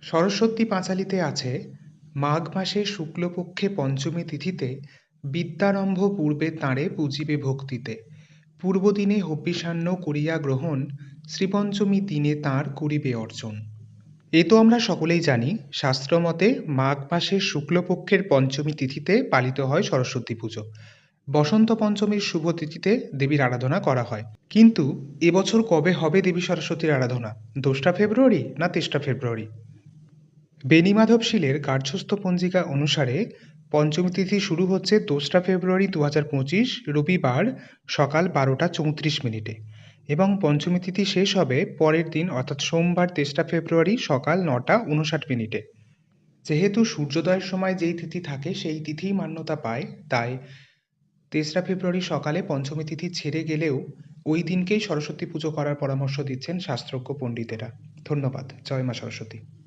সরস্বতী পাঁচালীতে আছে, মাঘ মাসে শুক্লপক্ষে পঞ্চমী তিথিতে বিদ্যারম্ভ পূর্বে তাঁরে পূজিবে ভক্তিতে, পূর্বদিনে হবিষান্ন করিয়া গ্রহণ, শ্রীপঞ্চমী দিনে তাঁর করিবে অর্চন। এ তো আমরা সকলেই জানি, শাস্ত্রমতে মাঘ মাসের শুক্লপক্ষের পঞ্চমী তিথিতে পালিত হয় সরস্বতী পুজো। বসন্ত পঞ্চমীর শুভ তিথিতে দেবীর আরাধনা করা হয়। কিন্তু এবছর কবে হবে দেবী সরস্বতীর আরাধনা? 2রা ফেব্রুয়ারি না 3রা ফেব্রুয়ারি? বেণীমাধব শীলের গার্হস্থ্য পঞ্জিকা অনুসারে পঞ্চমী তিথি শুরু হচ্ছে 2রা ফেব্রুয়ারি 2025 রবিবার সকাল 12টা 34 মিনিটে এবং পঞ্চমী তিথি শেষ হবে পরের দিন অর্থাৎ সোমবার 3রা ফেব্রুয়ারি সকাল 9টা 59 মিনিটে। যেহেতু সূর্যোদয়ের সময় যেই তিথি থাকে সেই তিথিই মান্যতা পায়, তাই 3রা ফেব্রুয়ারি সকালে পঞ্চমী তিথি ছেড়ে গেলেও ওই দিনকেই সরস্বতী পুজো করার পরামর্শ দিচ্ছেন শাস্ত্রজ্ঞ পণ্ডিতেরা। ধন্যবাদ। জয় মা সরস্বতী।